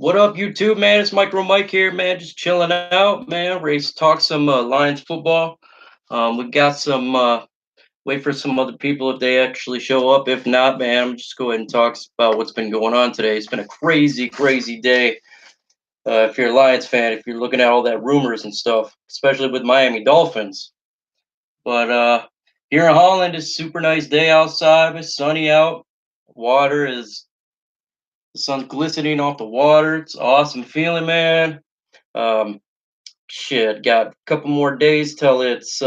What up, YouTube, man? It's Micro Mike here, man. Just chilling out, man. Ready to talk some Lions football. We got some. Wait for some other people if they actually show up. If not, man, I'm just go ahead and talk about what's been going on today. It's been a crazy, crazy day. If you're a Lions fan, if you're looking at all that rumors and stuff, especially with Miami Dolphins. But here in Holland, it's a super nice day outside. It's sunny out. Water is the sun's glistening off the water. It's an awesome feeling, man. Um, Shit, got a couple more days till it's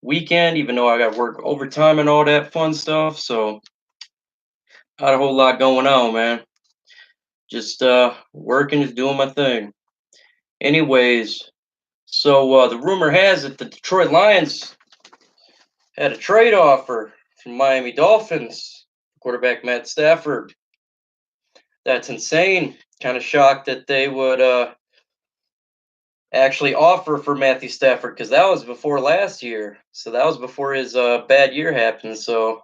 weekend, even though I got work overtime and all that fun stuff. So not a whole lot going on, man. Just working, just doing my thing. Anyways, so the rumor has it the Detroit Lions had a trade offer from Miami Dolphins, quarterback Matt Stafford. That's insane. Kind of shocked that they would actually offer for Matthew Stafford because that was before last year. So that was before his bad year happened. So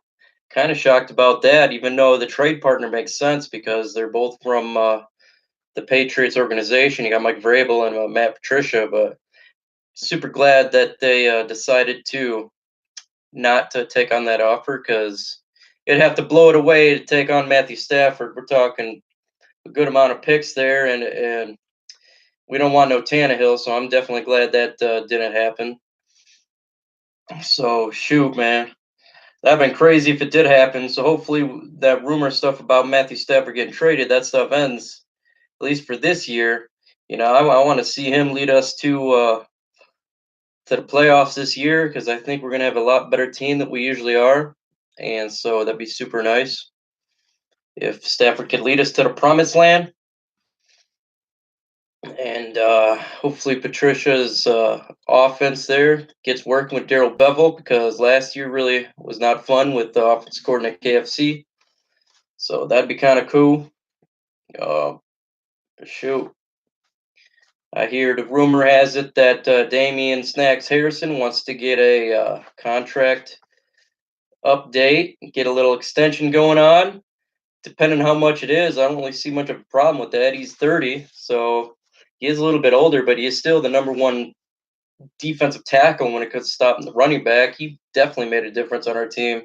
kind of shocked about that, even though the trade partner makes sense because they're both from the Patriots organization. You got Mike Vrabel and Matt Patricia, but super glad that they decided to not to take on that offer because it'd have to blow it away to take on Matthew Stafford. We're talking a good amount of picks there, and we don't want no Tannehill, so I'm definitely glad that didn't happen. So shoot, man, that'd been crazy if it did happen. So hopefully that rumor stuff about Matthew Stafford getting traded, that stuff ends at least for this year. You know, I want to see him lead us to the playoffs this year because I think we're gonna have a lot better team than we usually are, and so that'd be super nice if Stafford could lead us to the promised land. And hopefully Patricia's offense there gets working with Daryl Bevel because last year really was not fun with the offense coordinator at KFC. So that'd be kind of cool. Uh, Shoot, I hear the rumor has it that Damian Snacks Harrison wants to get a contract update, get a little extension going on. Depending on how much it is, I don't really see much of a problem with that. He's 30, so he is a little bit older, but he is still the number one defensive tackle when it comes to stopping the running back. He definitely made a difference on our team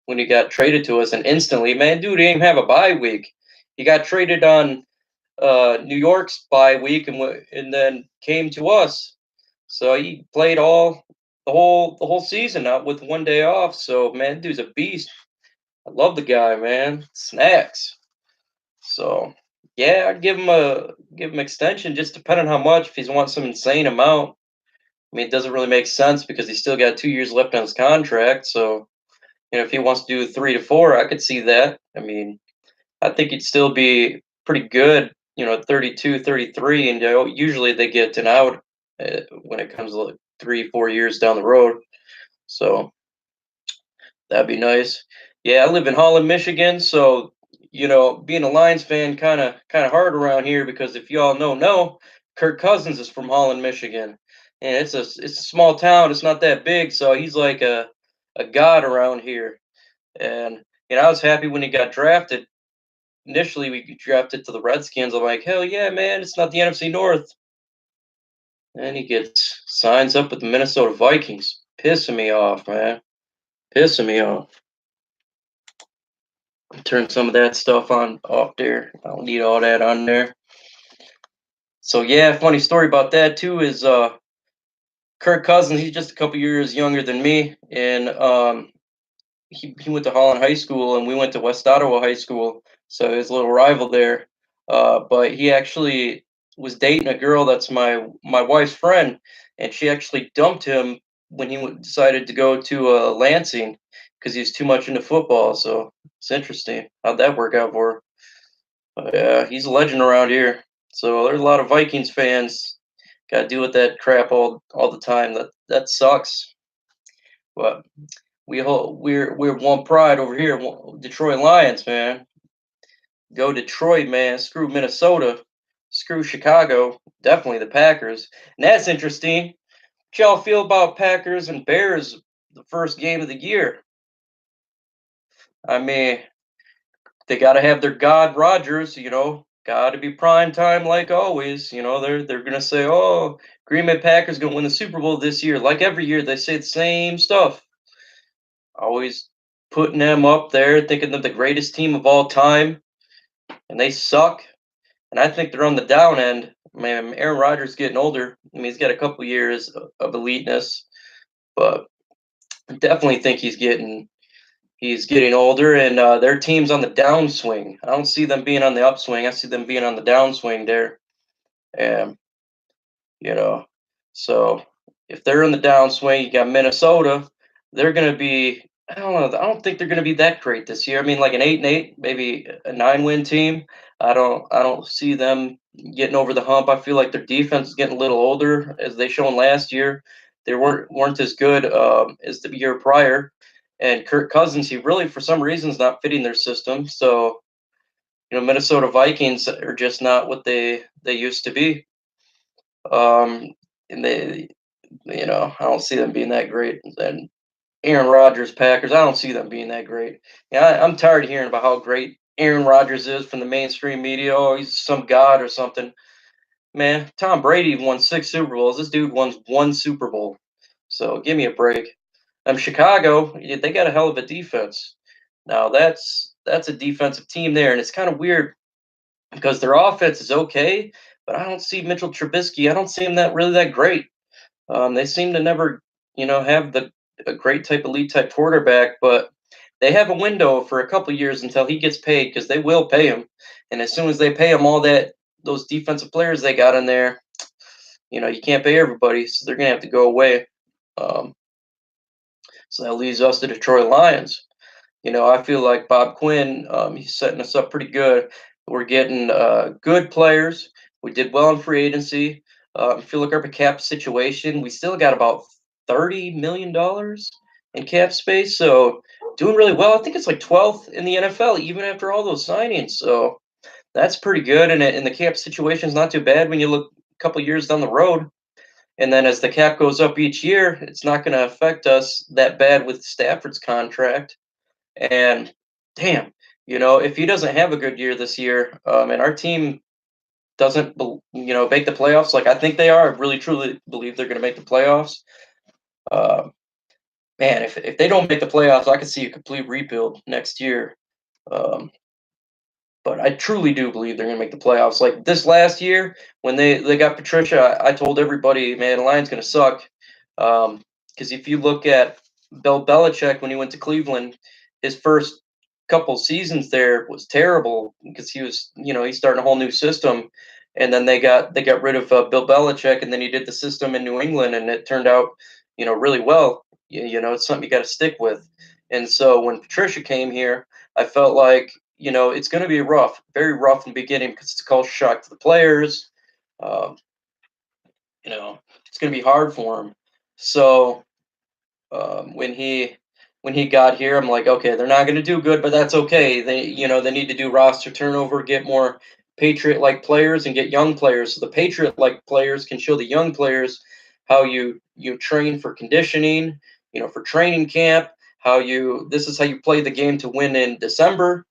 when he got traded to us, and instantly, man, dude, he didn't have a bye week. He got traded on New York's bye week, and then came to us. So he played all the whole season out with one day off. So man, dude's a beast. I love the guy, man. Snacks. So yeah, I'd give him extension, just depending on how much. If he's want some insane amount, I mean, it doesn't really make sense because he's still got 2 years left on his contract. So, if he wants to do 3 to 4, I could see that. I mean, I think he'd still be pretty good, 32, 33. And usually they get an out when it comes to like 3, 4 years down the road. So that'd be nice. Yeah, I live in Holland, Michigan. So, being a Lions fan kind of hard around here because if y'all know, Kirk Cousins is from Holland, Michigan, and it's a small town. It's not that big, so he's like a god around here. And I was happy when he got drafted. Initially, we got drafted to the Redskins. I'm like, hell yeah, man! It's not the NFC North. And he gets signs up with the Minnesota Vikings, pissing me off, man, pissing me off. Turn some of that stuff on off there. I don't need all that on there. So yeah, funny story about that too is Kirk Cousins. He's just a couple years younger than me, and he went to Holland High School, and we went to West Ottawa High School. So his little rival there. But he actually was dating a girl that's my wife's friend, and she actually dumped him when he decided to go to Lansing because he's too much into football. So it's interesting how'd that work out for her. Yeah, he's a legend around here. So there's a lot of Vikings fans. Got to deal with that crap all the time. That sucks. But we're one pride over here, Detroit Lions, man. Go Detroit, man. Screw Minnesota. Screw Chicago. Definitely the Packers. And that's interesting. What y'all feel about Packers and Bears the first game of the year? I mean, they got to have their god Rodgers, got to be prime time like always. They're gonna say, "Oh, Green Bay Packers gonna win the Super Bowl this year." Like every year, they say the same stuff. Always putting them up there, thinking they're the greatest team of all time, and they suck. And I think they're on the down end. Man, Aaron Rodgers getting older. I mean, he's got a couple years of eliteness, but I definitely think he's getting older, and their team's on the downswing. I don't see them being on the upswing. I see them being on the downswing there. And you know, so if they're in the downswing, you got Minnesota. They're going to be. I don't know. I don't think they're going to be that great this year. I mean, like an 8-8, maybe a 9-win team. I don't see them getting over the hump. I feel like their defense is getting a little older, as they shown last year. They weren't as good as the year prior. And Kirk Cousins, he really, for some reason, is not fitting their system. So Minnesota Vikings are just not what they used to be. Um, and I don't see them being that great. And Aaron Rodgers, Packers, I don't see them being that great. Yeah, I'm tired of hearing about how great Aaron Rodgers is from the mainstream media. Oh, he's some god or something. Man, Tom Brady won 6 Super Bowls. This dude won 1 Super Bowl. So give me a break. Chicago, they got a hell of a defense. Now that's a defensive team there, and it's kind of weird because their offense is okay, but I don't see Mitchell Trubisky. I don't see him that great. They seem to never, have a great type elite type quarterback, but they have a window for a couple years until he gets paid because they will pay him, and as soon as they pay him all those defensive players they got in there, you can't pay everybody, so they're gonna have to go away. Um, so that leaves us the Detroit Lions. I feel like Bob Quinn, he's setting us up pretty good. We're getting good players. We did well in free agency. If you look at our cap situation, we still got about $30 million in cap space. So doing really well. I think it's like 12th in the NFL, even after all those signings. So that's pretty good. And the cap situation is not too bad when you look a couple years down the road. And then as the cap goes up each year, it's not going to affect us that bad with Stafford's contract. And damn, if he doesn't have a good year this year, and our team doesn't, make the playoffs, like I think they are, I really truly believe they're going to make the playoffs. Uh, Man, if they don't make the playoffs, I could see a complete rebuild next year. Um, but I truly do believe they're going to make the playoffs. Like this last year, when they got Patricia, I told everybody, man, the Lions going to suck. Because if you look at Bill Belichick when he went to Cleveland, his first couple seasons there was terrible because he was, he's starting a whole new system, and then they got rid of Bill Belichick, and then he did the system in New England, and it turned out, really well. It's something you got to stick with. And so when Patricia came here, I felt like it's going to be rough, very rough in the beginning because it's a culture shock to the players. Um, it's going to be hard for him. So when he got here, I'm like, okay, they're not going to do good, but that's okay. They need to do roster turnover, get more Patriot-like players, and get young players. So the Patriot-like players can show the young players how you train for conditioning, for training camp. This is how you play the game to win in December.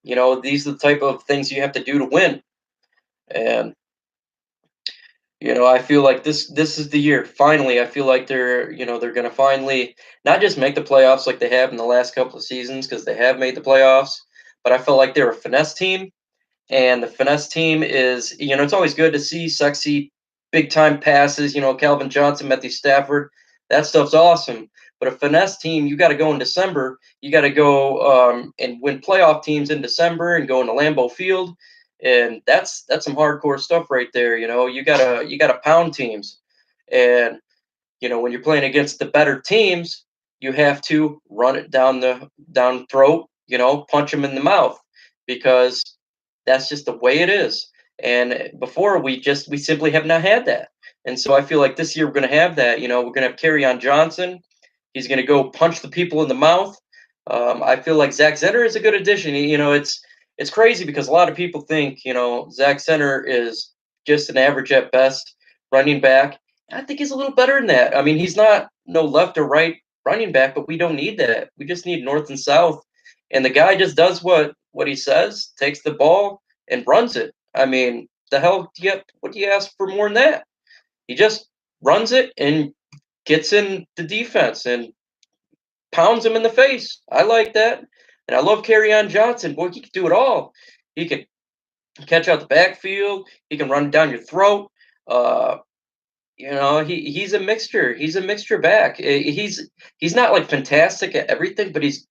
These are the type of things you have to do to win. And I feel like this is the year. Finally, I feel like they're going to finally not just make the playoffs like they have in the last couple of seasons because they have made the playoffs, but I felt like they're a finesse team, and the finesse team is it's always good to see sexy big time passes. Calvin Johnson, Matthew Stafford, that stuff's awesome. But a finesse team, you got to go in December. You got to go and win playoff teams in December and go into Lambeau Field, and that's some hardcore stuff right there. You gotta pound teams, and when you're playing against the better teams, you have to run it down throat. Punch them in the mouth because that's just the way it is. And before we simply have not had that. And so I feel like this year we're going to have that. We're going to have Kerryon Johnson. He's going to go punch the people in the mouth. I feel like Zach Zenner is a good addition. It's crazy because a lot of people think Zach Zenner is just an average at best running back. I think he's a little better than that. I mean, he's not no left or right running back, but we don't need that. We just need north and south. And the guy just does what he says, takes the ball and runs it. I mean, the hell do you what do you ask for more than that? He just runs it and gets in the defense and pounds him in the face. I like that. And I love on Johnson. Boy, he can do it all. He can catch out the backfield. He can run down your throat. Uh, he's a mixture. He's a mixture back. He's not like fantastic at everything, but he's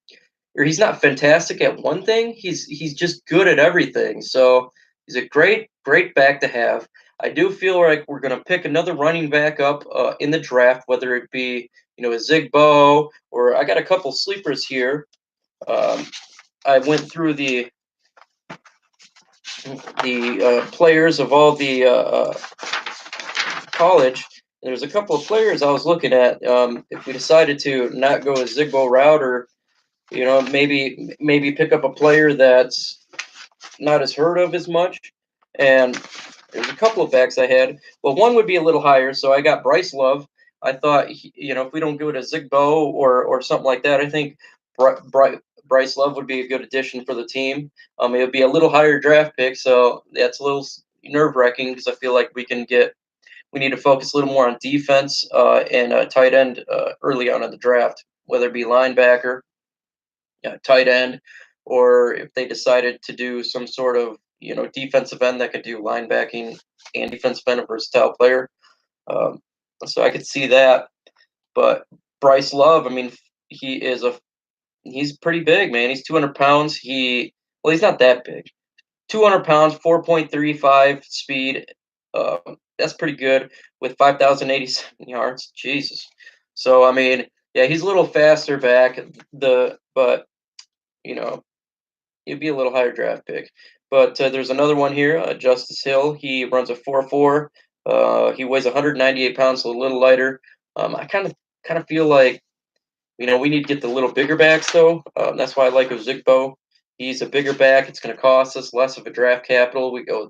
not fantastic at one thing. He's just good at everything. So he's a great back to have. I do feel like we're going to pick another running back up in the draft, whether it be a Zigbo, or I got a couple sleepers here. I went through the players of all the college. There's a couple of players I was looking at. If we decided to not go a Zigbo route, or maybe pick up a player that's not as heard of as much. And there's a couple of backs I had. Well, one would be a little higher, so I got Bryce Love. I thought, if we don't go to Zigbo or something like that, I think Bryce Love would be a good addition for the team. It would be a little higher draft pick, so that's a little nerve wracking because I feel like we need to focus a little more on defense and tight end early on in the draft, whether it be linebacker, tight end, or if they decided to do some sort of defensive end that could do linebacking and defensive end, a versatile player. Um, so I could see that. But Bryce Love, I mean, he's pretty big, man. He's 200 pounds. He's not that big. 200 pounds, 4.35 speed. That's pretty good with 5,087 yards. Jesus. So I mean, yeah, he's a little faster back. But you know, he'd be a little higher draft pick. But there's another one here, Justice Hill. He runs a 4.4. He weighs 198 pounds, so a little lighter. I kind of feel like we need to get the little bigger backs though. That's why I like Ozigbo. He's a bigger back. It's going to cost us less of a draft capital. We go,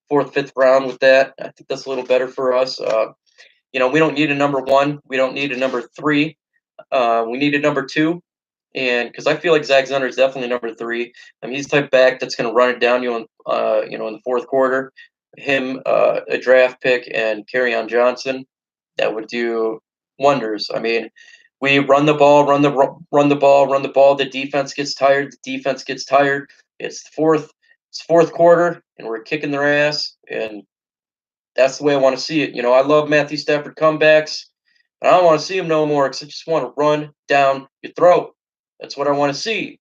fourth, fifth round with that. I think that's a little better for us. We don't need a number one. We don't need a number three. We need a number two. And because I feel like Zach Zenner is definitely number three. I mean, he's the type back that's going to run it down you in the fourth quarter. Him, a draft pick, and on Johnson, that would do wonders. I mean, we run the ball, run the ball, run the ball. The defense gets tired. The defense gets tired. It's fourth quarter, and we're kicking their ass. And that's the way I want to see it. I love Matthew Stafford comebacks. I don't want to see him no more because I just want to run down your throat. That's what I want to see.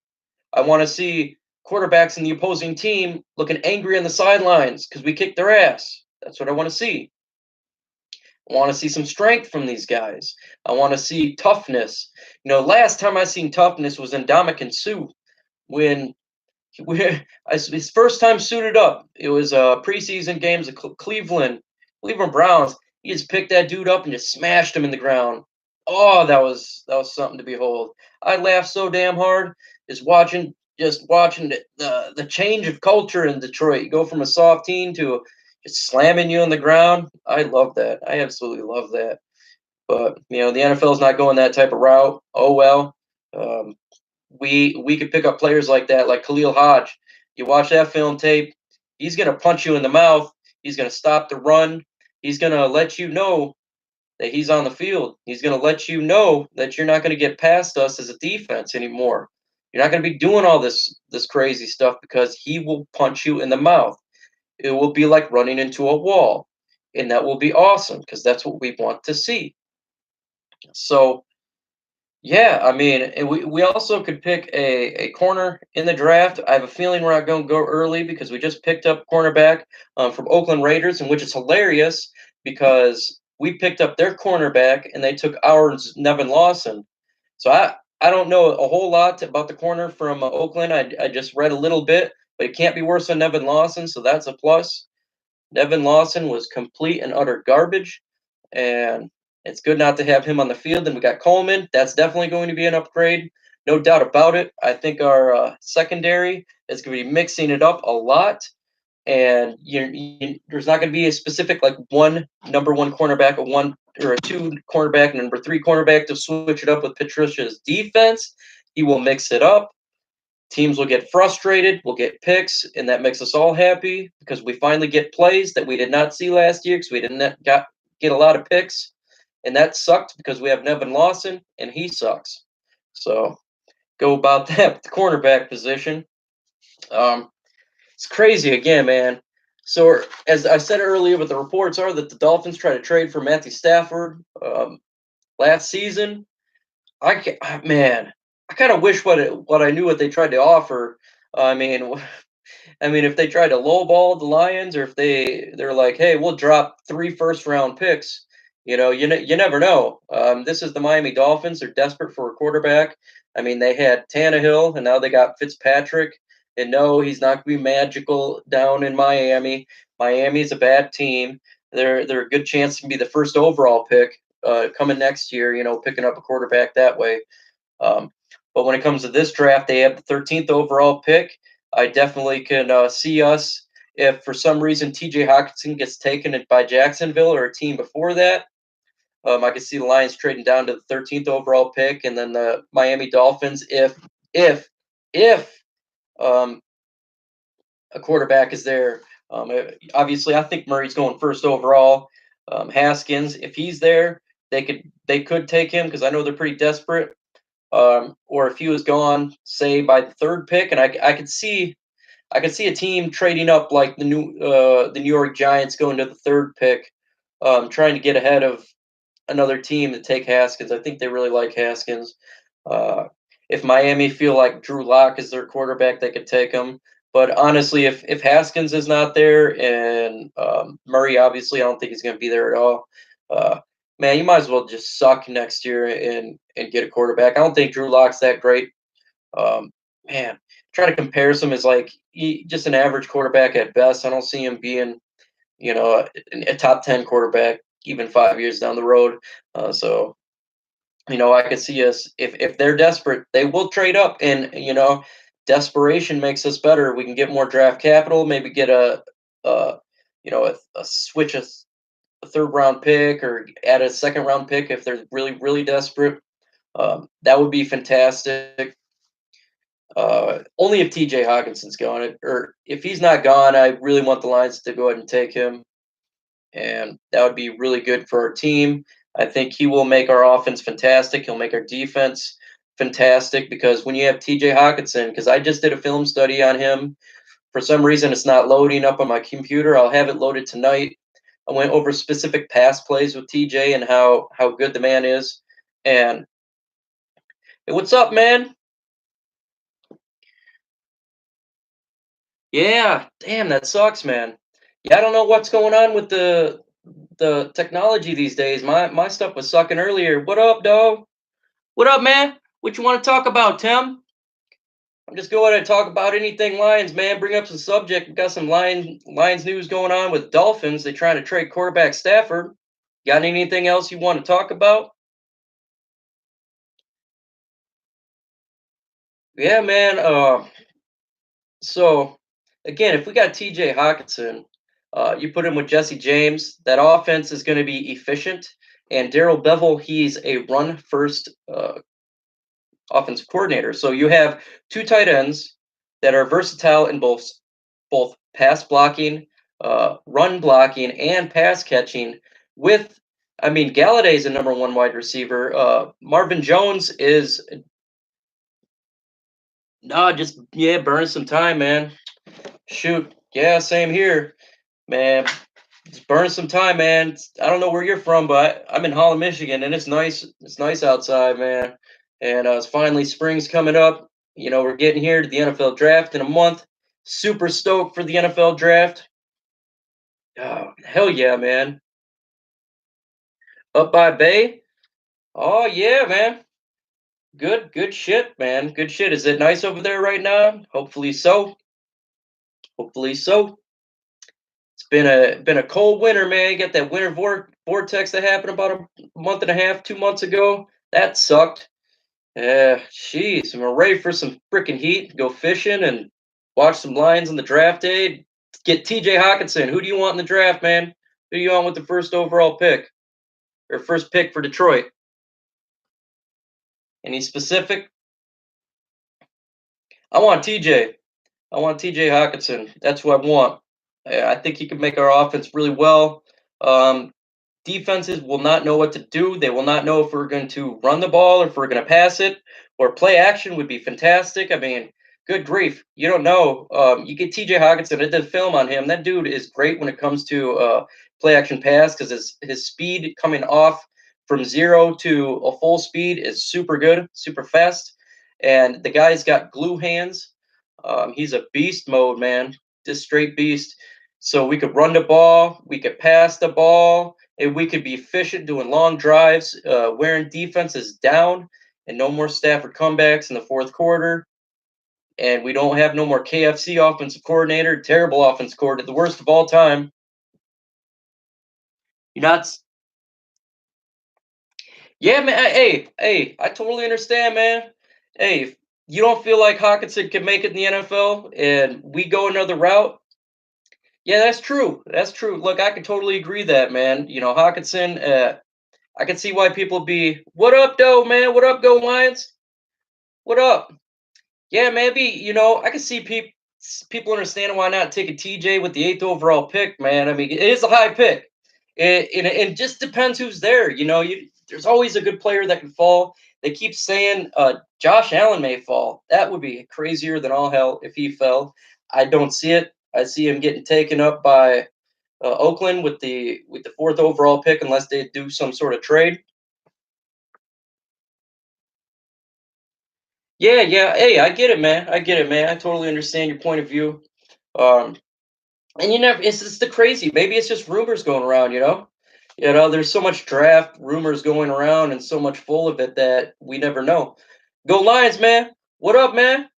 I want to see quarterbacks in the opposing team looking angry on the sidelines because we kicked their ass. That's what I want to see. I want to see some strength from these guys. I want to see toughness. Last time I seen toughness was in Ndamukong Suh when his first time suited up. It was preseason games of Cleveland Browns. He just picked that dude up and just smashed him in the ground. Oh, that was something to behold. I laughed so damn hard just watching the change of culture in Detroit. You go from a soft team to just slamming you on the ground. I love that. I absolutely love that. But the NFL is not going that type of route. Oh well. We could pick up players like that, like Khalil Hodge. You watch that film tape, he's going to punch you in the mouth. He's going to stop the run. He's going to let you know that he's on the field. He's going to let you know that you're not going to get past us as a defense anymore. You're not going to be doing all this crazy stuff because he will punch you in the mouth. It will be like running into a wall, and that will be awesome because that's what we want to see. So, yeah, I mean, and we also could pick a corner in the draft. I have a feeling we're not going to go early because we just picked up cornerback from Oakland Raiders, and which is hilarious because we picked up their cornerback and they took ours, Nevin Lawson. So I don't know a whole lot about the corner from Oakland. I just read a little bit, but it can't be worse than Nevin Lawson, so that's a plus. Nevin Lawson was complete and utter garbage, and it's good not to have him on the field. Then we got Coleman. That's definitely going to be an upgrade. No doubt about it. I think our secondary is going to be mixing it up a lot. And there's not going to be a specific like one number one cornerback, a one or a two cornerback, number three cornerback to switch it up with Patricia's defense. He will mix it up. Teams will get frustrated, we'll get picks, and that makes us all happy because we finally get plays that we did not see last year because we didn't get a lot of picks, and that sucked because we have Nevin Lawson and he sucks. So go about that with the cornerback position. It's crazy again, man. So as I said earlier, but the reports are that the Dolphins try to trade for Matthew Stafford last season. Man, I kind of wish what I knew what they tried to offer. I mean, if they tried to lowball the Lions, or if they're like, hey, we'll drop 3 first-round picks. You never know. This is the Miami Dolphins. They're desperate for a quarterback. I mean, they had Tannehill, and now they got Fitzpatrick. And no, he's not going to be magical down in Miami. Miami's a bad team. They're a good chance to be the first overall pick coming next year. Picking up a quarterback that way. But when it comes to this draft, they have the 13th overall pick. I definitely can see us, if for some reason TJ Hockenson gets taken by Jacksonville or a team before that. I could see the Lions trading down to the 13th overall pick, and then the Miami Dolphins, if um, a quarterback is there. Obviously, I think Murray's going first overall. Haskins, if he's there, they could take him because I know they're pretty desperate. Or if he was gone, say by the 3rd pick, and I could see a team trading up like the New York Giants going to the 3rd pick, trying to get ahead of another team to take Haskins. I think they really like Haskins. If Miami feel like Drew Lock is their quarterback, they could take him. But honestly, if Haskins is not there and Murray, obviously, I don't think he's going to be there at all. Man, you might as well just suck next year and get a quarterback. I don't think Drew Lock's that great. Man, try to compare him as like just an average quarterback at best. I don't see him being, a top 10 quarterback even 5 years down the road. So I could see us, if they're desperate, they will trade up, and desperation makes us better. We can get more draft capital, maybe get a switch a 3rd round pick or add a 2nd round pick if they're really, really desperate. That would be fantastic. Only if TJ Hawkinson's gone, or if he's not gone, I really want the Lions to go ahead and take him, and that would be really good for our team. I think he will make our offense fantastic. He'll make our defense fantastic because when you have TJ Hawkinson, because I just did a film study on him. For some reason, it's not loading up on my computer. I'll have it loaded tonight. I went over specific pass plays with TJ and how good the man is. And hey, what's up, man? Yeah, damn, that sucks, man. Yeah, I don't know what's going on with the technology these days. My stuff was sucking earlier. What up, dog? What up, man? What you want to talk about, Tim? I'm just going to talk about anything Lions, man. Bring up some subject. We got some Lions news going on with Dolphins. They're trying to trade quarterback Stafford. Got anything else you want to talk about? Yeah, man. So again, if we got TJ Hawkinson, you put him with Jesse James, that offense is going to be efficient. And Daryl Bevel, he's a run first offensive coordinator. So you have 2 tight ends that are versatile in both pass blocking, run blocking, and pass catching. Galladay is a number 1 wide receiver. Marvin Jones is just burning some time, man. Shoot, yeah, same here, man. Just burning some time, man. I don't know where you're from, but I'm in Holland, Michigan, and it's nice. It's nice outside, man. And it's finally spring's coming up. We're getting here to the NFL draft in a month. Super stoked for the NFL draft. Oh, hell yeah, man. Up by Bay. Oh yeah, man. Good shit, man. Good shit. Is it nice over there right now? Hopefully so. Hopefully so. It's been a cold winter, man. You got that winter vortex that happened about a month and a half, 2 months ago. That sucked. Yeah, jeez. I'm ready for some freaking heat. Go fishing and watch some Lions on the draft day. Get TJ Hawkinson. Who do you want in the draft, man? Who do you want with the first overall pick? Or first pick for Detroit? Any specific? I want TJ. I want TJ Hawkinson. That's who I want. I think he can make our offense really well. Um, Defenses will not know what to do. They will not know if we're going to run the ball or if we're going to pass it, or play action would be fantastic. I mean, good grief. You don't know. You get TJ Hawkinson. I did film on him. That dude is great when it comes to play action pass because his speed coming off from zero to a full speed is super good, super fast. And the guy's got glue hands. He's a beast mode, man. Just straight beast. So we could run the ball, we could pass the ball, and we could be efficient doing long drives, wearing defenses down, and no more Stafford comebacks in the fourth quarter. And we don't have no more KFC offensive coordinator, terrible offensive coordinator, the worst of all time. You're not. Yeah, man. Hey, I totally understand, man. Hey, if you don't feel like Hawkinson can make it in the NFL, and we go another route. Yeah, that's true. That's true. Look, I can totally agree that, man. You know, Hawkinson. I can see why people be, what up, though, man? What up, Go Lions? What up? Yeah, maybe, I can see people understanding why not take a TJ with the eighth overall pick, man. I mean, it is a high pick. It just depends who's there. There's always a good player that can fall. They keep saying Josh Allen may fall. That would be crazier than all hell if he fell. I don't see it. I see him getting taken up by Oakland with the fourth overall pick, unless they do some sort of trade. Yeah, yeah. Hey, I get it, man. I get it, man. I totally understand your point of view. Um, and you never, it's just the crazy. Maybe it's just rumors going around, you know? There's so much draft rumors going around and so much full of it that we never know. Go Lions, man. What up, man?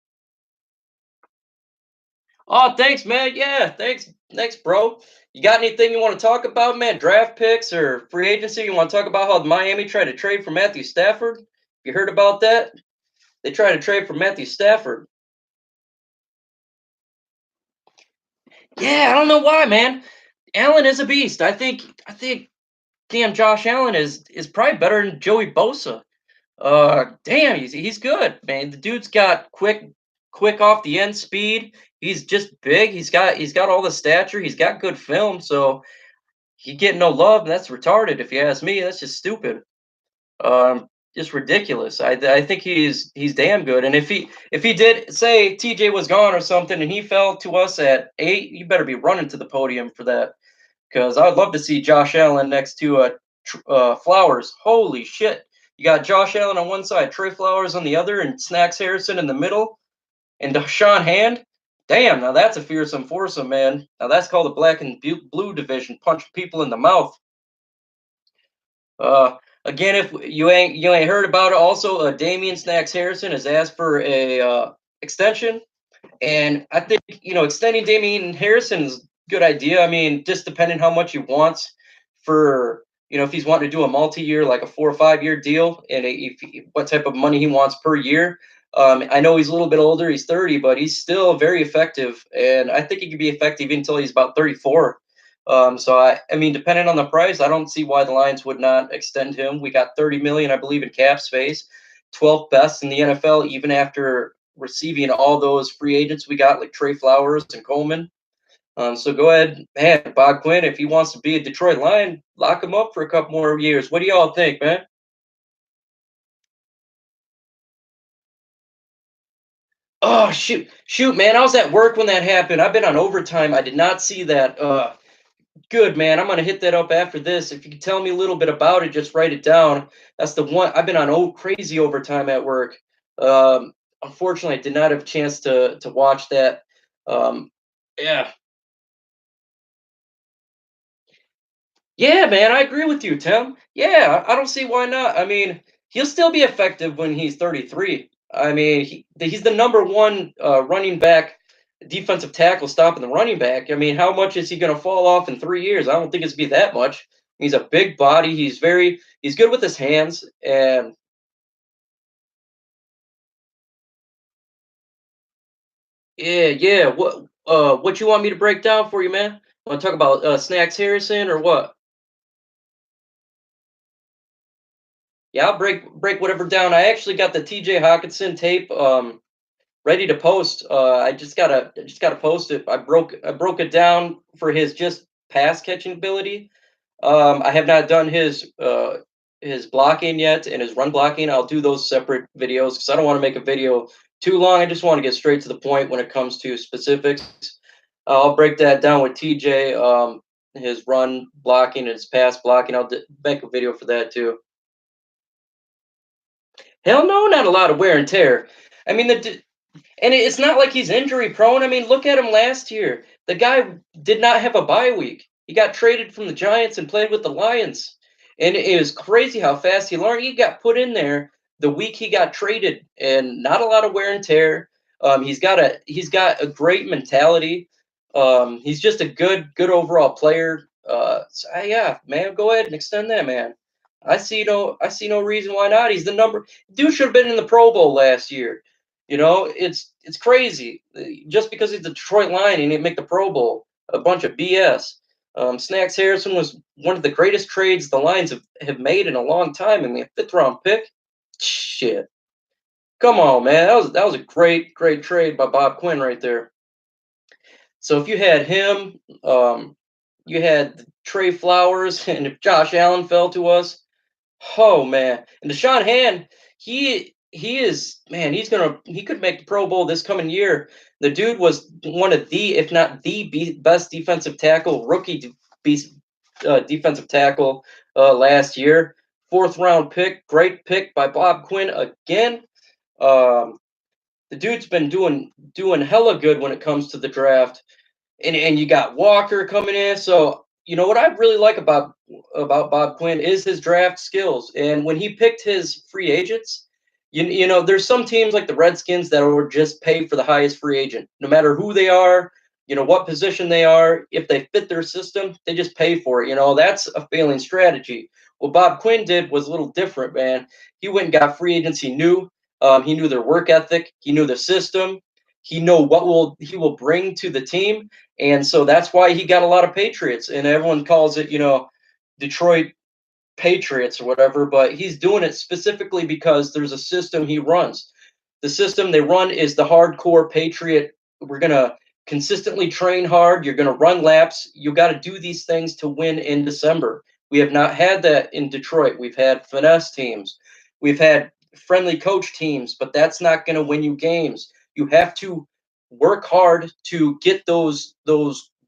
Oh, thanks, man. Yeah, thanks. Thanks, bro. You got anything you want to talk about, man? Draft picks or free agency? You want to talk about how Miami tried to trade for Matthew Stafford? You heard about that? They tried to trade for Matthew Stafford. Yeah, I don't know why, man. Allen is a beast. I think damn Josh Allen is probably better than Joey Bosa. Damn, he's good, man. The dude's got quick off the end speed. He's just big. He's got all the stature. He's got good film. So he get no love. That's retarded, if you ask me. That's just stupid. Just ridiculous. I think he's damn good. And if he did say TJ was gone or something and he fell to us at 8, you better be running to the podium for that. Because I'd love to see Josh Allen next to Flowers. Holy shit! You got Josh Allen on one side, Trey Flowers on the other, and Snacks Harrison in the middle, and Deshaun Hand. Damn, now that's a fearsome foursome, man. Now that's called the black and blue division. Punch people in the mouth. Uh, Again, if you ain't heard about it, also Damian Snacks Harrison has asked for a extension, and I think extending Damian Harrison's a good idea. I mean, just depending how much he wants for if he's wanting to do a multi-year, like a 4 or 5 year deal, and what type of money he wants per year. I know he's a little bit older; he's 30, but he's still very effective, and I think he could be effective until he's about 34. So I mean, depending on the price, I don't see why the Lions would not extend him. We got 30 million, I believe, in cap space, 12th best in the NFL, even after receiving all those free agents we got, like Trey Flowers and Coleman. So go ahead, man, Bob Quinn, if he wants to be a Detroit Lion, lock him up for a couple more years. What do y'all think, man? Oh shoot, man! I was at work when that happened. I've been on overtime. I did not see that. Good, man. I'm gonna hit that up after this. If you could tell me a little bit about it, just write it down. That's the one. I've been on crazy overtime at work. Unfortunately, I did not have a chance to watch that. Yeah, yeah, man. I agree with you, Tim. Yeah, I don't see why not. I mean, he'll still be effective when he's 33. I mean, he's the number one running back, defensive tackle stopping the running back. I mean, how much is he going to fall off in 3 years? I don't think it's be that much. He's a big body. He's good with his hands, and yeah, yeah. What you want me to break down for you, man? Want to talk about Snacks Harrison or what? Yeah, I'll break whatever down. I actually got the T.J. Hawkinson tape. ready to post. I just gotta post it. I broke it down for his just pass catching ability. I have not done his blocking yet and his run blocking. I'll do those separate videos because I don't want to make a video too long. I just want to get straight to the point when it comes to specifics. I'll break that down with TJ. His run blocking and his pass blocking. Make a video for that too. Hell no, not a lot of wear and tear. I mean, and it's not like he's injury prone. I mean, look at him last year. The guy did not have a bye week. He got traded from the Giants and played with the Lions. And it was crazy how fast he learned. He got put in there the week he got traded, and not a lot of wear and tear. He's got a great mentality. He's just a good overall player. Yeah, man, go ahead and extend that, man. I see no reason why not. He's the number dude should have been in the Pro Bowl last year. It's crazy. Just because he's the Detroit Lion, he didn't make the Pro Bowl. A bunch of BS. Snacks Harrison was one of the greatest trades the Lions have made in a long time. I mean, a fifth round pick. Shit. Come on, man. That was a great trade by Bob Quinn right there. So if you had him, you had Trey Flowers, and if Josh Allen fell to us, oh man, and Deshaun Hand, he is man. He could make the Pro Bowl this coming year. The dude was one of the, if not the best defensive tackle, defensive tackle last year. Fourth round pick, great pick by Bob Quinn again. Um, the dude's been doing hella good when it comes to the draft, and you got Walker coming in. So what I really like about Bob Quinn is his draft skills. And when he picked his free agents, there's some teams like the Redskins that will just pay for the highest free agent, no matter who they are, what position they are. If they fit their system, they just pay for it. That's a failing strategy. What Bob Quinn did was a little different, man. He went and got free agents he knew. He knew their work ethic. He knew the system. He know what he will bring to the team, and so that's why he got a lot of Patriots. And everyone calls it, Detroit Patriots or whatever, but he's doing it specifically because there's a system he runs. The system they run is the hardcore Patriot. We're going to consistently train hard. You're going to run laps. You got to do these things to win in December. We have not had that in Detroit. We've had finesse teams. We've had friendly coach teams, but that's not going to win you games. You have to work hard to get those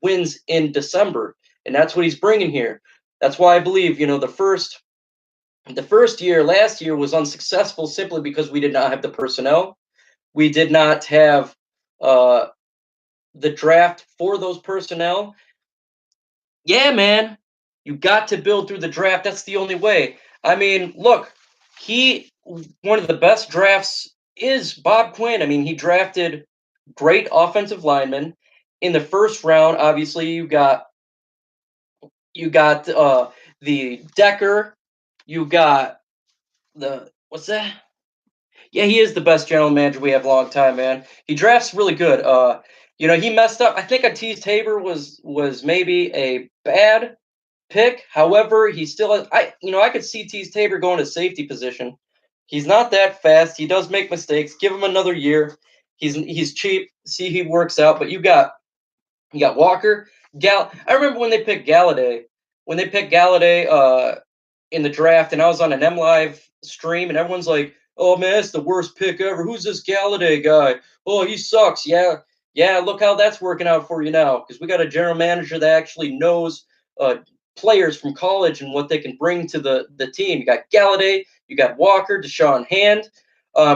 wins in December, and that's what he's bringing here. That's why I believe the first year last year was unsuccessful simply because we did not have the personnel. We did not have uh, the draft for those personnel. Yeah, man, you got to build through the draft. That's the only way. I mean, look, he one of the best drafts is Bob Quinn. I mean, he drafted great offensive linemen in the first round. Obviously, you got the Decker. You got the what's that? Yeah, he is the best general manager we have a long time, man. He drafts really good. He messed up. I think a Tease Tabor was maybe a bad pick. However, he still has, I could see Tease Tabor going to safety position. He's not that fast. He does make mistakes. Give him another year. He's cheap. See he works out. But you got Walker, I remember when they picked Galladay. When they picked Galladay in the draft, and I was on an M Live stream, and everyone's like, "Oh man, it's the worst pick ever. Who's this Galladay guy? Oh, he sucks." Yeah, yeah. Look how that's working out for you now, because we got a general manager that actually knows uh, players from college and what they can bring to the team. You got Galladay, you got Walker, Deshaun Hand.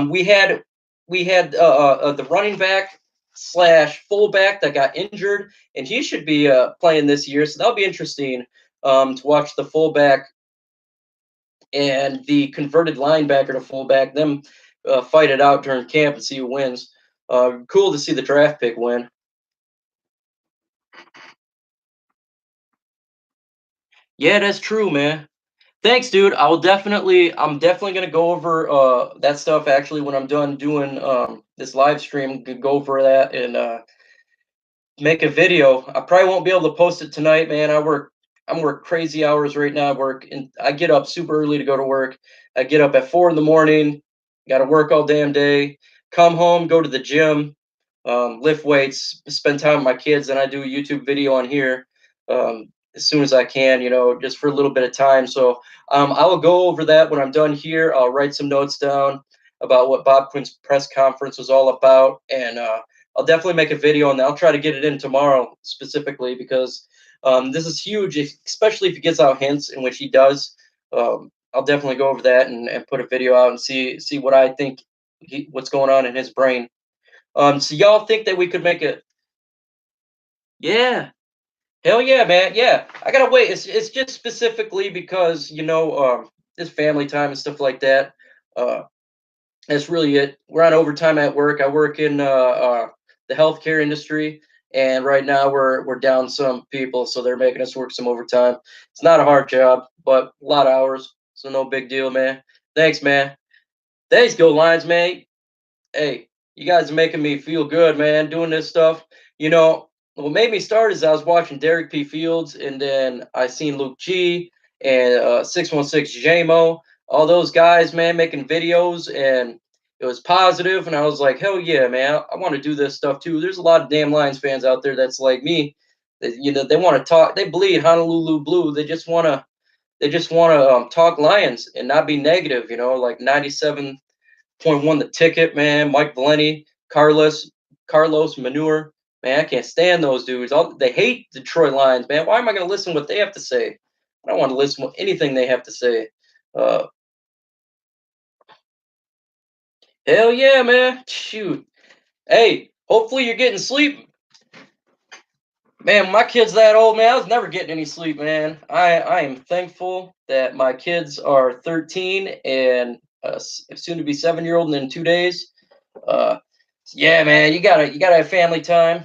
We had the running back slash fullback that got injured, and he should be playing this year. So that'll be interesting to watch the fullback and the converted linebacker to fullback, them fight it out during camp and see who wins. Cool to see the draft pick win. Yeah, that's true, man. Thanks, dude. I'm definitely gonna go over that stuff actually when I'm done doing this live stream. Go over that and make a video. I probably won't be able to post it tonight, man. I'm work crazy hours right now. I get up super early to go to work. I get up at 4 in the morning. Got to work all damn day. come home, go to the gym, lift weights, spend time with my kids, and I do a YouTube video on here as soon as I can, just for a little bit of time. So I will go over that when I'm done here. I'll write some notes down about what Bob Quinn's press conference was all about, and I'll definitely make a video, and I'll try to get it in tomorrow specifically because this is huge, especially if he gets out hints, in which he does. I'll definitely go over that and put a video out and see what I think what's going on in his brain. So y'all think that we could make a yeah, hell yeah, man, yeah. I gotta wait. It's just specifically because it's family time and stuff like that. Uh, that's really it. We're on overtime at work. I work in the healthcare industry, and right now we're down some people, so they're making us work some overtime. It's not a hard job, but a lot of hours, so no big deal, man. Thanks, man. Thanks, Go Lions, man. Hey, you guys are making me feel good, man, doing this stuff. What made me start is I was watching Derek P. Fields, and then I seen Luke G and 616 JMO, all those guys, man, making videos, and it was positive, and I was like, hell yeah, man, I want to do this stuff too. There's a lot of damn Lions fans out there that's like me. They want to talk. They bleed Honolulu blue. They just want to talk Lions and not be negative. Like 97.1 the ticket, man. Mike Valeni, Carlos Manure. Man, I can't stand those dudes. They hate Detroit Lions, man. Why am I going to listen to what they have to say? I don't want to listen to anything they have to say. Uh, Hell yeah, man. Shoot. Hey, hopefully you're getting sleep. Man, my kid's that old, man. I was never getting any sleep, man. I am thankful that my kids are 13 and soon to be 7-year old in 2 days. Uh, yeah, man, you gotta have family time.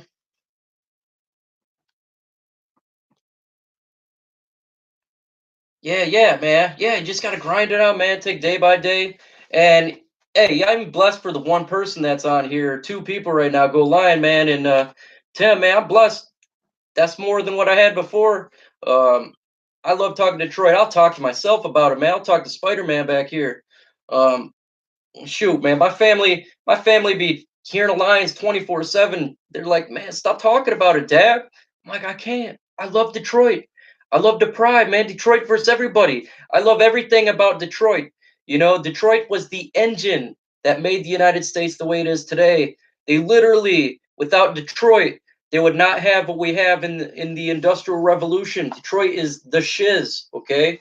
Yeah, yeah, man. Yeah, you just gotta grind it out, man. Take day by day. And hey, I'm blessed for the one person that's on here. Two people right now. Go Lion, man, and Tim, man. I'm blessed. That's more than what I had before. Um, I love talking to Detroit. I'll talk to myself about it, man. I'll talk to Spider Man back here. Um, Shoot, man, my family be hearing the Lions 24/7. They're like, man, stop talking about it, Dad. I'm like, I can't. I love Detroit. I love the pride, man. Detroit versus everybody. I love everything about Detroit. Detroit was the engine that made the United States the way it is today. They literally, without Detroit, they would not have what we have in the Industrial Revolution. Detroit is the shiz. Okay, I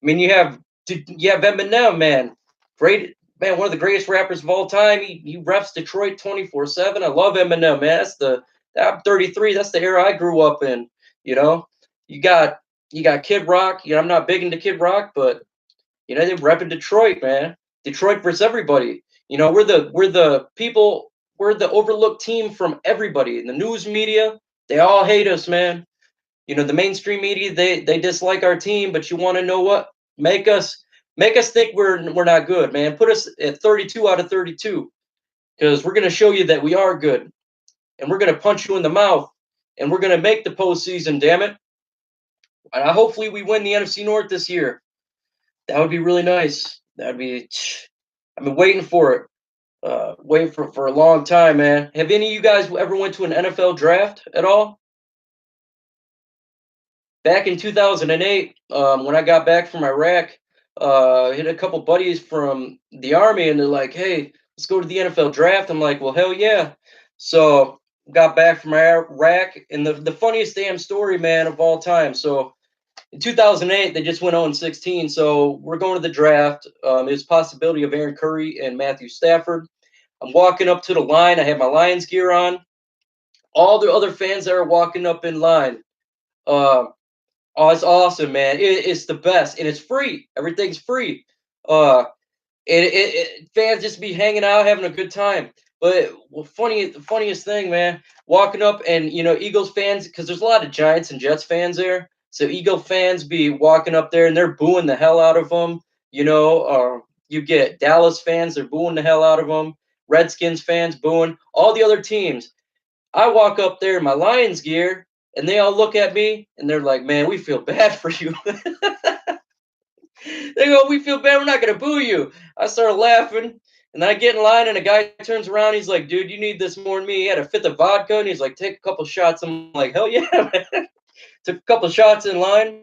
mean you have Eminem, man. Great man, one of the greatest rappers of all time. He reps Detroit 24/7. I love Eminem, man. I'm 33. That's the era I grew up in. You know, you got you got Kid Rock. I'm not big into Kid Rock, but they rep in Detroit, man. Detroit versus everybody. We're the people. We're the overlooked team from everybody. In the news media, they all hate us, man. The mainstream media, they dislike our team, but you want to know what? Make us make us think we're not good, man. Put us at 32 out of 32 because we're gonna show you that we are good, and we're gonna punch you in the mouth, and we're gonna make the postseason. Damn it! And hopefully we win the NFC North this year. That would be really nice. That'd be. I've been waiting for it. Waiting for a long time, man. Have any of you guys ever went to an NFL draft at all? Back in 2008, when I got back from Iraq, I had a couple buddies from the army, and they're like, "Hey, let's go to the NFL draft." I'm like, "Well, hell yeah!" So got back from Iraq, and the funniest damn story, man, of all time. So in 2008, they just went 0-16. So we're going to the draft. There's possibility of Aaron Curry and Matthew Stafford. I'm walking up to the line. I have my Lions gear on. All the other fans that are walking up in line. Uh, Oh, it's awesome, man. It's the best, and it's free. Everything's free. Uh, fans just be hanging out, having a good time. But the funniest thing, man, walking up and Eagles fans, because there's a lot of Giants and Jets fans there. So Eagle fans be walking up there and they're booing the hell out of them. You get Dallas fans, they're booing the hell out of them. Redskins fans booing all the other teams. I walk up there in my Lions gear, and they all look at me, and they're like, "Man, we feel bad for you." They go, "We feel bad. We're not gonna boo you." I started laughing, And then I get in line, and a guy turns around. He's like, "Dude, you need this more than me." He had a fifth of vodka, and he's like, "Take a couple shots." I'm like, "Hell yeah, man!" Took a couple shots in line.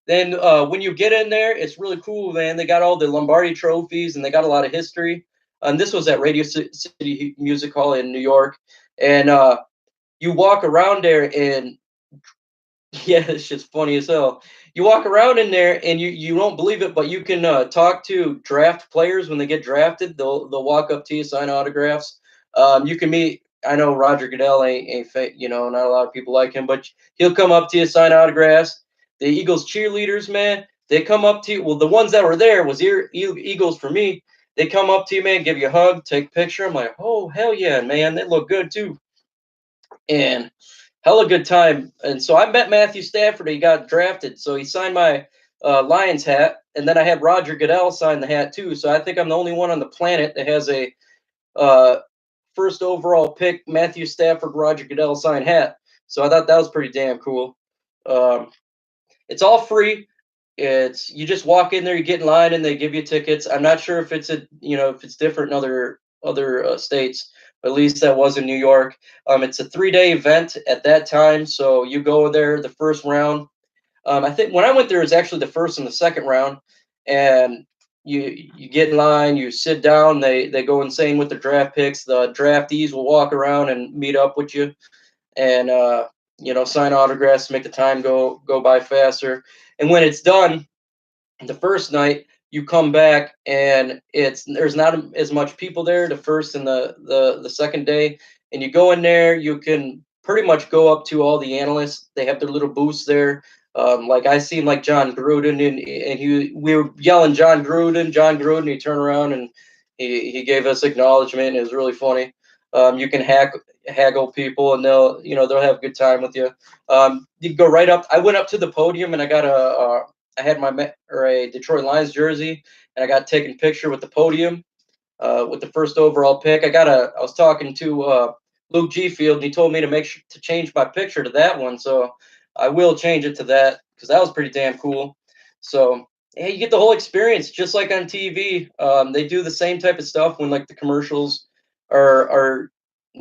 Then when you get in there, it's really cool, man. They got all the Lombardi trophies, and they got a lot of history. And this was at Radio City Music Hall in New York, and you walk around there, and yeah, it's just funny as hell. You walk around in there, and you don't believe it, but you can talk to draft players when they get drafted. They'll walk up to you, sign autographs. You can meet. I know Roger Goodell you know, not a lot of people like him, but he'll come up to you, sign autographs. The Eagles cheerleaders, man, they come up to you. Well, the ones that were there was Eagles for me. They come up to you, man, give you a hug, take a picture. I'm like, oh hell yeah, man, they look good too. And hella good time. And so I met Matthew Stafford. He got drafted, so he signed my Lions hat, and then I had Roger Goodell sign the hat too. So I think I'm the only one on the planet that has a uh, first overall pick Matthew Stafford Roger Goodell signed hat. So I thought that was pretty damn cool. Um, it's all free. It's you just walk in there, you get in line, and they give you tickets. I'm not sure if it's if it's different in other states. But at least that was in New York. It's a 3-day event at that time, so you go there the first round. I think when I went there, it was actually the first and the second round, and you get in line, you sit down. They go insane with the draft picks. The draftees will walk around and meet up with you, and sign autographs to make the time go by faster. And when it's done, the first night you come back and there's not as much people there the first and the second day, and you go in there, you can pretty much go up to all the analysts. They have their little booths there. Like I seen like John Gruden, and we were yelling John Gruden. He turned around and he gave us acknowledgement. It was really funny. You can haggle people, and they'll have a good time with you. You can go right up. I went up to the podium, and I had a Detroit Lions jersey, and I got taken picture with the podium with the first overall pick. I was talking to Luke G Field, and he told me to make sure to change my picture to that one, so I will change it to that because that was pretty damn cool. So yeah, you get the whole experience just like on TV. They do the same type of stuff when like the commercials are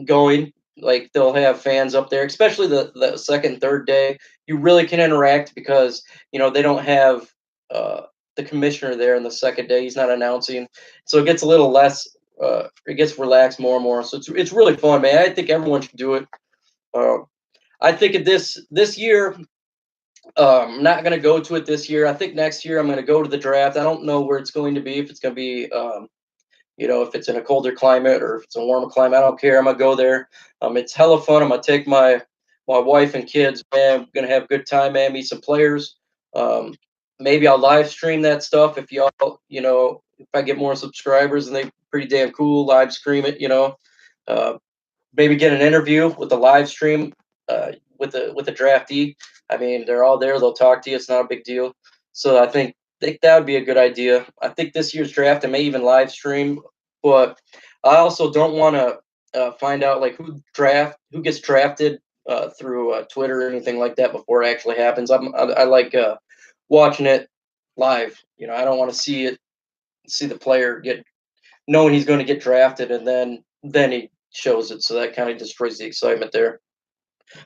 going. Like they'll have fans up there, especially the second, third day. You really can interact because they don't have uh, the commissioner there on the second day. He's not announcing, so it gets a little less. It gets relaxed more and more. So it's really fun, man. I think everyone should do it. Uh, I think of this year. I'm not going to go to it this year. I think next year I'm going to go to the draft. I don't know where it's going to be. If it's going to be if it's in a colder climate or if it's a warmer climate, I don't care. I'm gonna go there. It's hella fun. I'm gonna take my wife and kids. Man, I'm gonna have a good time. Man, meet some players. Um, Maybe I'll live stream that stuff if y'all, if I get more subscribers and they pretty damn cool. Live stream it. Uh, Maybe get an interview with the live stream with the draftee. I mean, they're all there. They'll talk to you. It's not a big deal. So I think that would be a good idea. I think this year's draft I may even live stream, but I also don't want to find out like who gets drafted through Twitter or anything like that before it actually happens. I like watching it live. I don't want to see the player get knowing he's going to get drafted and then he shows it. So that kind of destroys the excitement there.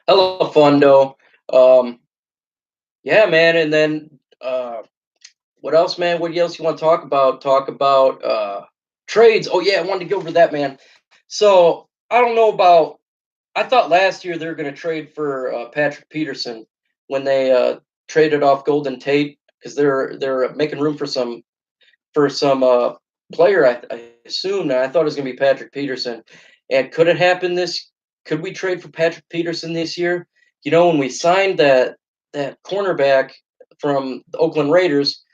Hella fun though. Um, yeah, man. And then what else, man? What else you want to talk about? Talk about trades. Oh yeah, I wanted to go over that, man. So I don't know about. I thought last year they were going to trade for Patrick Peterson when they traded off Golden Tate because they're making room for some player. I assumed. I thought it was going to be Patrick Peterson, and could it happen this? Could we trade for Patrick Peterson this year? When we signed that cornerback from the Oakland Raiders,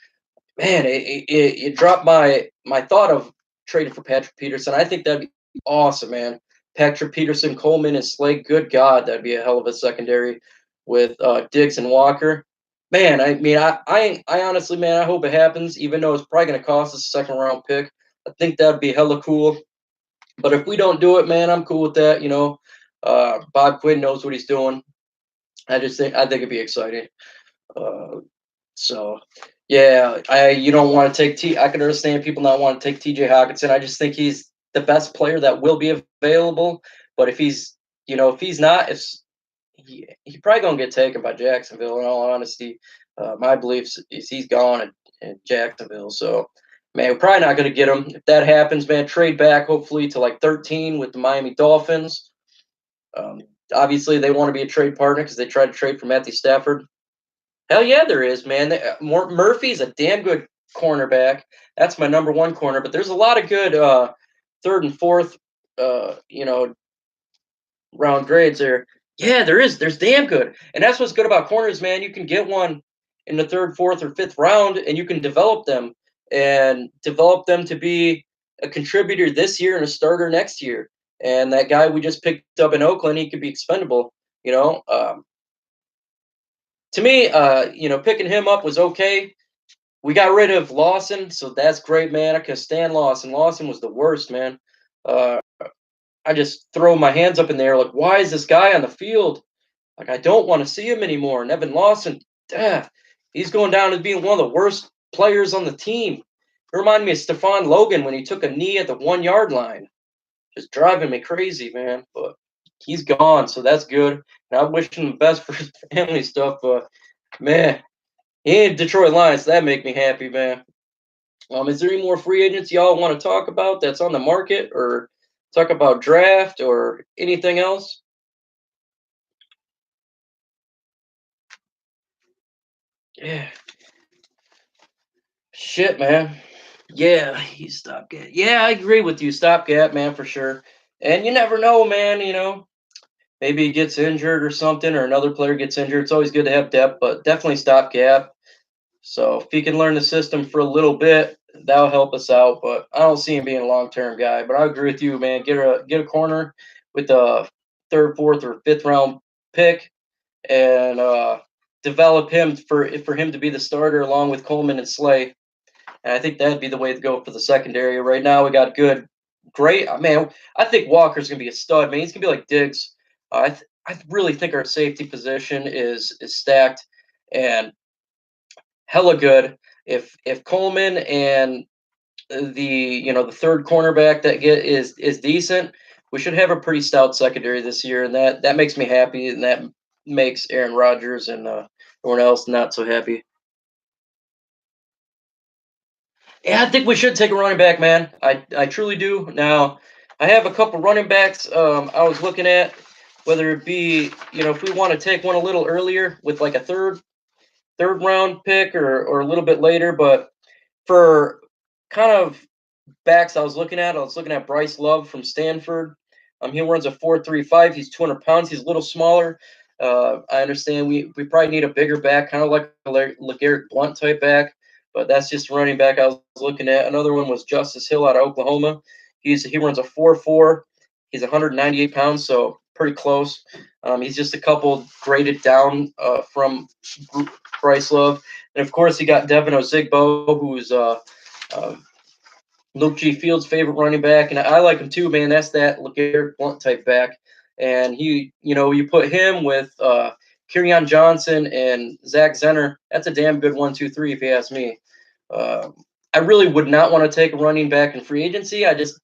man, it dropped my thought of trading for Patrick Peterson. I think that'd be awesome, man. Patrick Peterson, Coleman, and Slade. Good God, that'd be a hell of a secondary with Diggs and Walker. Man, I mean, I honestly, man, I hope it happens. Even though it's probably going to cost us a second round pick, I think that'd be hella cool. But if we don't do it, man, I'm cool with that. Bob Quinn knows what he's doing. I think it'd be exciting. Uh, so Yeah, I you don't want to take T. I can understand people not want to take T.J. Hawkinson. I just think he's the best player that will be available. But if he's, if he's not, if he probably gonna get taken by Jacksonville. In all honesty, my beliefs is he's gone at Jacksonville. So, man, we're probably not gonna get him. If that happens, man, trade back hopefully to like 13 with the Miami Dolphins. Um, Obviously, they want to be a trade partner because they tried to trade for Matthew Stafford. Hell yeah, there is, man. Murphy's a damn good cornerback. That's my number one corner. But there's a lot of good third and fourth, uh, you know, round grades there. Yeah, there is. There's damn good, and that's what's good about corners, man. You can get one in the third, fourth, or fifth round, and you can develop them to be a contributor this year and a starter next year. And that guy we just picked up in Oakland, he could be expendable. You know, to me, picking him up was okay. We got rid of Lawson, so that's great, man. I could stand Lawson. Lawson was the worst, man. Uh, I just throw my hands up in the air, like, why is this guy on the field? Like, I don't want to see him anymore. And Evan Lawson, he's going down as being one of the worst players on the team. It reminded me of Stephon Logan when he took a knee at the 1 yard line. Just driving me crazy, man. But he's gone, so that's good. And I wish him the best for his family stuff. But man, he ain't Detroit Lions. That make me happy, man. Is there any more free agents y'all want to talk about that's on the market, or talk about draft or anything else? Yeah, shit, man. Yeah, he's stopgap. Yeah, I agree with you. Stopgap, man, for sure. And you never know, man. Maybe he gets injured or something, or another player gets injured. It's always good to have depth, but definitely stopgap. So if he can learn the system for a little bit, that'll help us out. But I don't see him being a long term guy. But I agree with you, man. Get a corner with a third, fourth, or fifth round pick, and develop him for him to be the starter along with Coleman and Slay. And I think that'd be the way to go for the secondary. Right now, we got great. Man, I think Walker's gonna be a stud. Man, he's gonna be like Diggs. I really think our safety position is stacked and hella good. If Coleman and the third cornerback that get is decent, we should have a pretty stout secondary this year, and that makes me happy, and that makes Aaron Rodgers and everyone else not so happy. Yeah, I think we should take a running back, man. I truly do. Now, I have a couple running backs. I was looking at whether it be if we want to take one a little earlier with like a third round pick or a little bit later, but for kind of backs I was looking at Bryce Love from Stanford. He runs a 4.35. He's 200 pounds. He's a little smaller. I understand we probably need a bigger back, kind of like a LeGarrette Blunt type back, but that's just a running back I was looking at. Another one was Justice Hill out of Oklahoma. He runs a 4.4. He's 198 pounds, so pretty close. He's just a couple graded down from Bryce Love, and of course he got Devin Ozigbo, who's uh, Luke G. Fields' favorite running back, and I like him too, man. That's that LeGarrette Blunt type back, and you put him with Kerryon Johnson and Zach Zenner. That's a damn good 1, 2, 3, if you ask me. Uh, I really would not want to take a running back in free agency. I just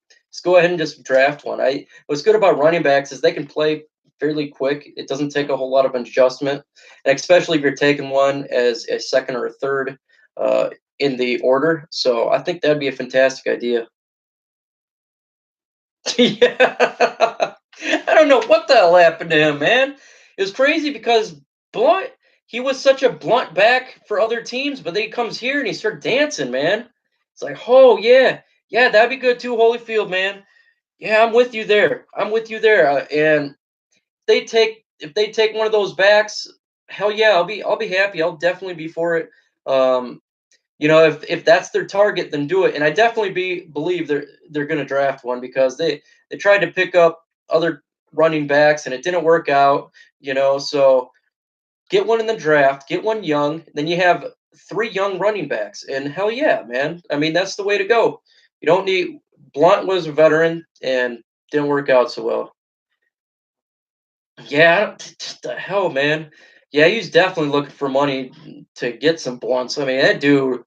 go ahead and just draft one. What's good about running backs is they can play fairly quick. It doesn't take a whole lot of adjustment, and especially if you're taking one as a second or a third. Uh, in the order. So I think that'd be a fantastic idea. Yeah. I don't know what the hell happened to him, man. It was crazy because Blunt, he was such a blunt back for other teams, but then he comes here and he started dancing, man. It's like, oh yeah, yeah, that'd be good too, Holyfield, man. Yeah, I'm with you there. I'm with you there. And if they take one of those backs, hell yeah, I'll be happy. I'll definitely be for it. Um, if that's their target, then do it. And I definitely believe they're going to draft one because they tried to pick up other running backs and it didn't work out. So get one in the draft, get one young, then you have three young running backs, and hell yeah, man. I mean that's the way to go. You don't need Blunt was a veteran and didn't work out so well. Yeah, just the hell, man. Yeah, he's definitely looking for money to get some blunts. I mean, that dude,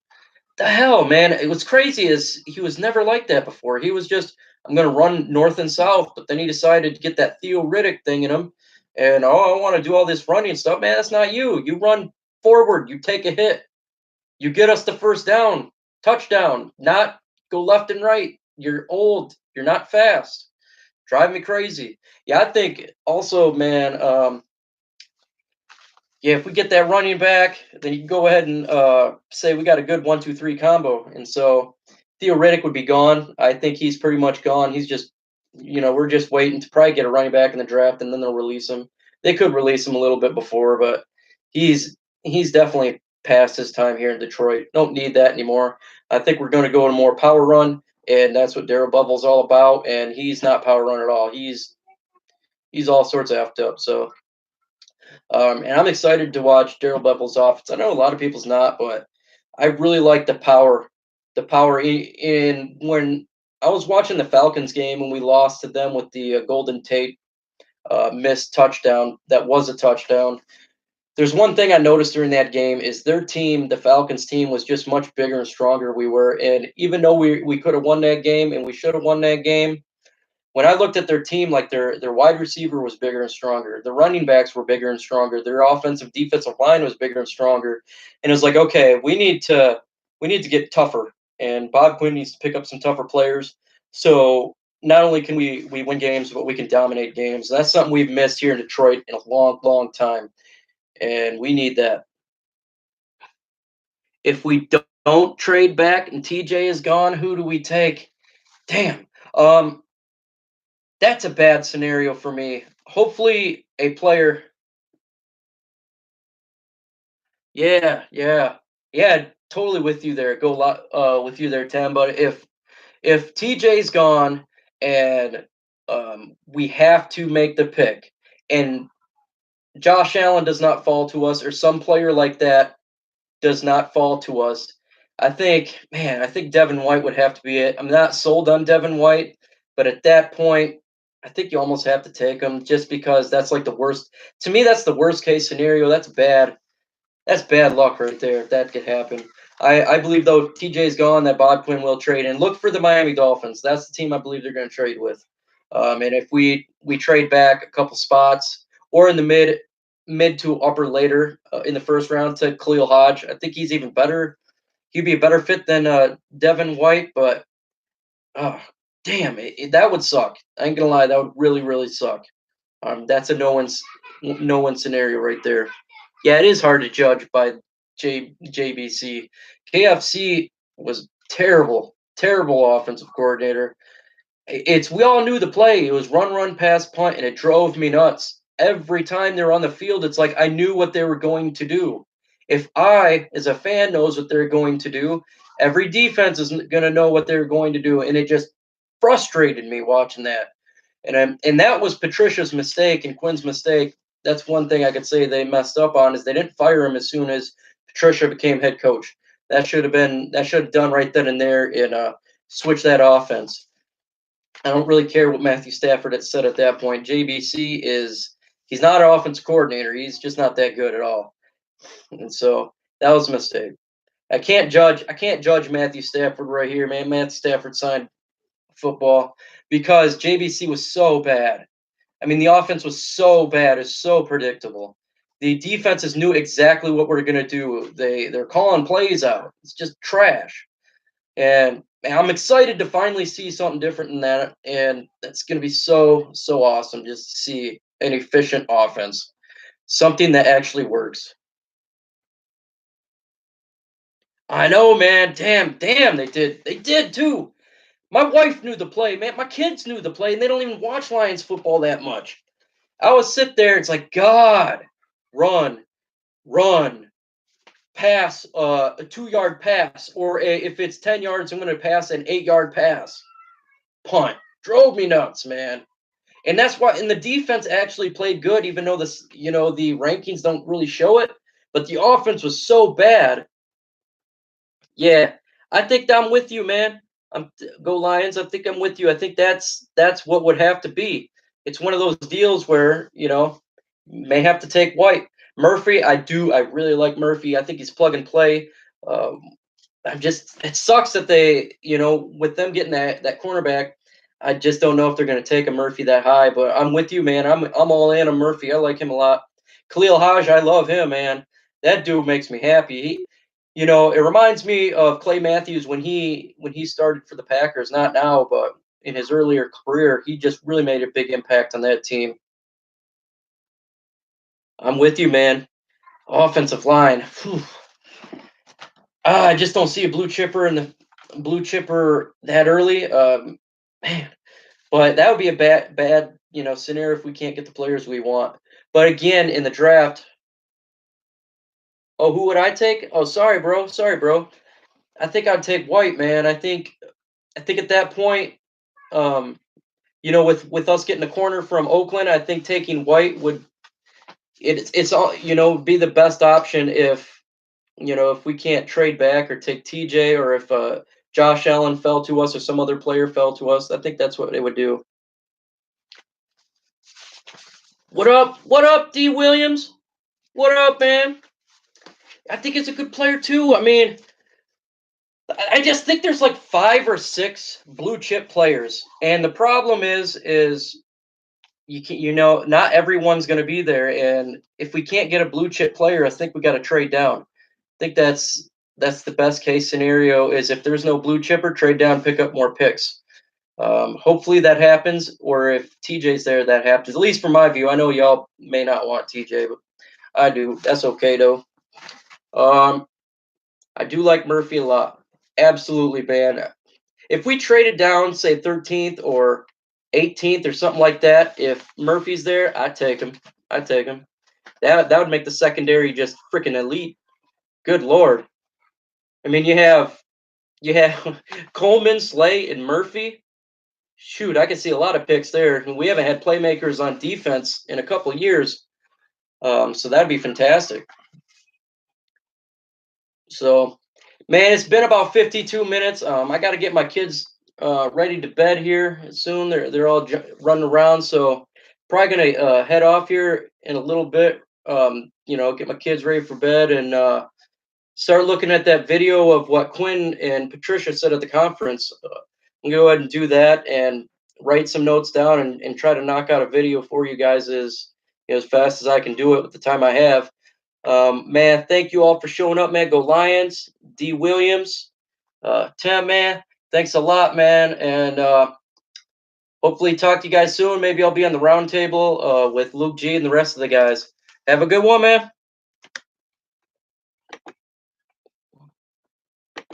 the hell, man. It was crazy is he was never like that before. He was just, I'm gonna run north and south, but then he decided to get that Theo Riddick thing in him, and oh, I want to do all this running stuff. Man, that's not you. You run forward, you take a hit, you get us the first down, touchdown, not go left and right. You're old, you're not fast. Drive me crazy. Yeah, I think also, man, yeah, if we get that running back, then you can go ahead and say we got a good 1-2-3 combo. And so Theo Riddick would be gone. I think he's pretty much gone. He's just, we're just waiting to probably get a running back in the draft, and then they'll release him. They could release him a little bit before, but he's definitely past his time here in Detroit. Don't need that anymore. I think we're going to go in a more power run, and that's what Darrell Bevell's all about. And he's not power run at all. He's all sorts of effed up. So. And I'm excited to watch Darrell Bevell's offense. I know a lot of people's not, but I really like the power in when I was watching the Falcons game and we lost to them with the Golden Tate missed touchdown. That was a touchdown. There's one thing I noticed during that game is their team, the Falcons team, was just much bigger and stronger we were. And even though we could have won that game and we should have won that game, when I looked at their team, like their wide receiver was bigger and stronger, the running backs were bigger and stronger, their offensive defensive line was bigger and stronger, and it was like, okay, we need to get tougher, and Bob Quinn needs to pick up some tougher players. So not only can we win games, but we can dominate games. And that's something we've missed here in Detroit in a long, long time, and we need that. If we don't trade back and TJ is gone, who do we take? Damn. Um, That's a bad scenario for me. Hopefully, a player. Yeah, yeah, yeah. Totally with you there. Go lot with you there, Tim. But if TJ's gone and we have to make the pick, and Josh Allen does not fall to us, or some player like that does not fall to us, I think Devin White would have to be it. I'm not sold on Devin White, but at that point, I think you almost have to take him just because that's like the worst. To me, that's the worst case scenario. That's bad. That's bad luck right there if that could happen. I believe though TJ's gone, that Bob Quinn will trade and look for the Miami Dolphins. That's the team I believe they're going to trade with. And if we trade back a couple spots or in the mid to upper later in the first round to Khalil Hodge, I think he's even better. He'd be a better fit than Devin White, but oh, damn, that would suck. I ain't gonna lie, that would really really suck. That's a no win scenario right there. Yeah, it is hard to judge by JBC. KFC was terrible, terrible offensive coordinator. It's we all knew the play. It was run, run, pass, punt, and it drove me nuts. Every time they were on the field, it's like I knew what they were going to do. If I, as a fan, knows what they're going to do, every defense is going to know what they're going to do, and it just frustrated me watching that. And that was Patricia's mistake and Quinn's mistake. That's one thing I could say they messed up on is they didn't fire him as soon as Patricia became head coach. That should have done right then and there and switch that offense. I don't really care what Matthew Stafford had said at that point. JBC he's not an offense coordinator. He's just not that good at all. And so that was a mistake. I can't judge Matthew Stafford right here, man. Matthew Stafford signed football because JBC was so bad. I mean, the offense was so bad, it's so predictable. The defenses knew exactly what we're gonna do. They're calling plays out. It's just trash. And I'm excited to finally see something different than that. And that's gonna be so, so awesome just to see an efficient offense. Something that actually works. I know, man. Damn, damn, they did. They did too. My wife knew the play, man. My kids knew the play, and they don't even watch Lions football that much. I would sit there. It's like God, run, run, pass, a 2 yard pass, or if it's 10 yards, I'm going to pass an 8 yard pass. Punt drove me nuts, man. And that's why. And the defense actually played good, even though the rankings don't really show it. But the offense was so bad. Yeah, I think I'm with you, man. Go Lions. I think I'm with you. I think that's what would have to be. It's one of those deals where may have to take White. Murphy, I really like Murphy. I think he's plug and play. Um, it sucks that they, with them getting that cornerback, I just don't know if they're going to take a Murphy that high. But I'm with you, man. I'm all in on Murphy. I like him a lot. Khalil Hajj, I love him, man. That dude makes me happy. It reminds me of Clay Matthews when he started for the Packers. Not now, but in his earlier career, he just really made a big impact on that team. I'm with you, man. Offensive line. Whew. I just don't see a blue chipper that early. Man, but that would be a bad scenario if we can't get the players we want. But again, in the draft, oh, who would I take? Oh, sorry, bro. Sorry, bro. I think I'd take White, man. I think at that point, um, with us getting a corner from Oakland, I think taking White it's all be the best option if we can't trade back or take TJ, or if Josh Allen fell to us or some other player fell to us. I think that's what they would do. What up? What up, D Williams? What up, man? I think it's a good player too. I mean, I just think there's like 5 or 6 blue chip players, and the problem is not everyone's going to be there, and if we can't get a blue chip player, I think we got to trade down. I think that's the best case scenario. Is if there's no blue chipper, trade down, pick up more picks. Hopefully that happens, or if TJ's there, that happens. At least from my view, I know y'all may not want TJ, but I do. That's okay though. I do like Murphy a lot. Absolutely, man. If we traded down, say 13th or 18th or something like that, if Murphy's there, I'd take him. I'd take him. That would make the secondary just freaking elite. Good lord. I mean, you have Coleman, Slay, and Murphy. Shoot, I can see a lot of picks there. And we haven't had playmakers on defense in a couple years, so that'd be fantastic. So, man, it's been about 52 minutes. I got to get my kids ready to bed here soon. They're all running around, so probably gonna head off here in a little bit. Get my kids ready for bed and start looking at that video of what Quinn and Patricia said at the conference. I'm gonna go ahead and do that and write some notes down and try to knock out a video for you guys as fast as I can do it with the time I have. Man, thank you all for showing up, man. Go Lions. D Williams, Tim, man, thanks a lot, man. And hopefully talk to you guys soon. Maybe I'll be on the round table with Luke G and the rest of the guys. Have a good one, man.